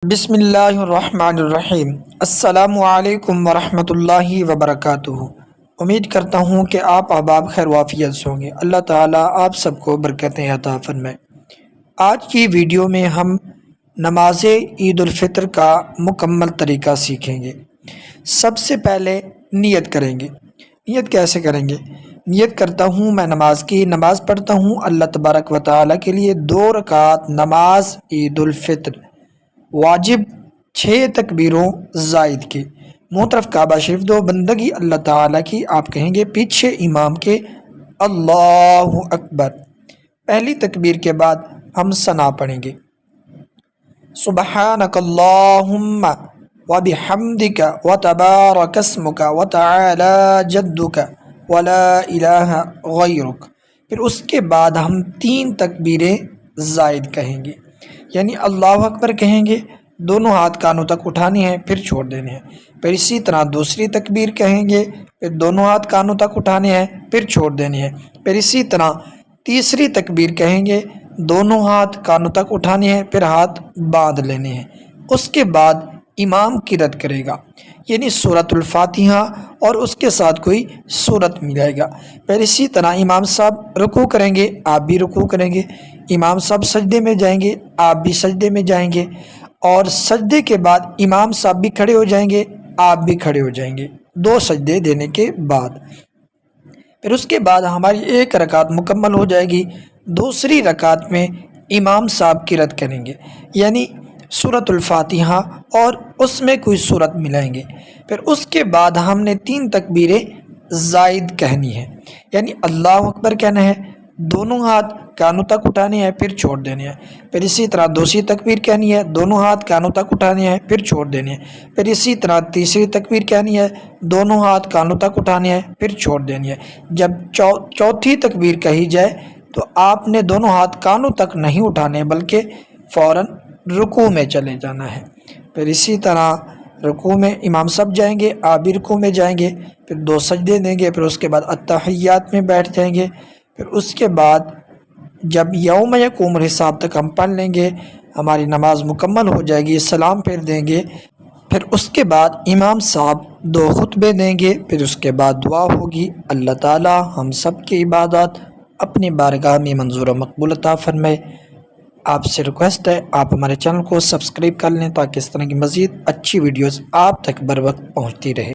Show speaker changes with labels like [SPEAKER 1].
[SPEAKER 1] بسم اللہ الرحمن الرحیم۔ السلام علیکم ورحمۃ اللہ وبرکاتہ۔ امید کرتا ہوں کہ آپ احباب خیر وافیت سے ہوں گے۔ اللہ تعالیٰ آپ سب کو برکتیں عطا فرمائے۔ آج کی ویڈیو میں ہم نماز عید الفطر کا مکمل طریقہ سیکھیں گے۔ سب سے پہلے نیت کریں گے۔ نیت کیسے کریں گے؟ نیت کرتا ہوں میں نماز پڑھتا ہوں اللہ تبارک و تعالیٰ کے لیے 2 رکعت نماز عید الفطر، واجب 6 تکبیروں زائد کی، منہ طرف کعبہ شریف دو، بندگی اللہ تعالیٰ کی، آپ کہیں گے پیچھے امام کے اللہ اکبر۔ پہلی تکبیر کے بعد ہم ثنا پڑھیں گے، سبحانک اللہم وبحمدک وتبارک اسمک وتعالی جدک ولا الہ غیرک۔ پھر اس کے بعد ہم 3 تکبیریں زائد کہیں گے، یعنی اللہ اکبر کہیں گے، دونوں ہاتھ کانوں تک اٹھانے ہیں پھر چھوڑ دینے ہیں۔ پھر اسی طرح دوسری تکبیر کہیں گے، پھر دونوں ہاتھ کانوں تک اٹھانے ہیں پھر چھوڑ دینے ہیں۔ پھر اسی طرح تیسری تکبیر کہیں گے، دونوں ہاتھ کانوں تک اٹھانے ہیں پھر ہاتھ باندھ لینے ہیں۔ اس کے بعد امام قرأت کرے گا، یعنی سورۃ الفاتحہ اور اس کے ساتھ کوئی سورت ملائے گا۔ پھر اسی طرح امام صاحب رکوع کریں گے، آپ بھی رکوع کریں گے، امام صاحب سجدے میں جائیں گے، آپ بھی سجدے میں جائیں گے، اور سجدے کے بعد امام صاحب بھی کھڑے ہو جائیں گے، آپ بھی کھڑے ہو جائیں گے 2 سجدے دینے کے بعد۔ پھر اس کے بعد ہماری 1 رکعت مکمل ہو جائے گی۔ دوسری رکعت میں امام صاحب قرأت کریں گے، یعنی سورۃ الفاتحہ اور اس میں کوئی سورت ملائیں گے۔ پھر اس کے بعد ہم نے 3 تکبیریں زائد کہنی ہے، یعنی اللہ اکبر کہنا ہے، دونوں ہاتھ کانوں تک اٹھانے ہیں پھر چھوڑ دینے ہیں۔ پھر اسی طرح دوسری تکبیر کہنی ہے، دونوں ہاتھ کانوں تک اٹھانے ہیں پھر چھوڑ دینے ہیں۔ پھر اسی طرح تیسری تکبیر کہنی ہے، دونوں ہاتھ کانوں تک اٹھانے ہیں پھر چھوڑ دینی ہے۔ جب چوتھی تکبیر کہی جائے تو آپ نے دونوں ہاتھ کانوں تک نہیں اٹھانے بلکہ فوراً رکوع میں چلے جانا ہے۔ پھر اسی طرح رکوع میں امام صاحب جائیں گے، آپ بھی رکوع میں جائیں گے، پھر 2 سجدے دیں گے، پھر اس کے بعد التحیات میں بیٹھ جائیں گے۔ پھر اس کے بعد جب یوم یقوم الحساب تک ہم پڑھ لیں گے، ہماری نماز مکمل ہو جائے گی، سلام پھیر دیں گے۔ پھر اس کے بعد امام صاحب 2 خطبے دیں گے، پھر اس کے بعد دعا ہوگی۔ اللہ تعالی ہم سب کی عبادات اپنی بارگاہ میں منظور و مقبول عطا فرمائے۔ آپ سے ریکویسٹ ہے آپ ہمارے چینل کو سبسکرائب کر لیں تاکہ اس طرح کی مزید اچھی ویڈیوز آپ تک بر وقت پہنچتی رہے۔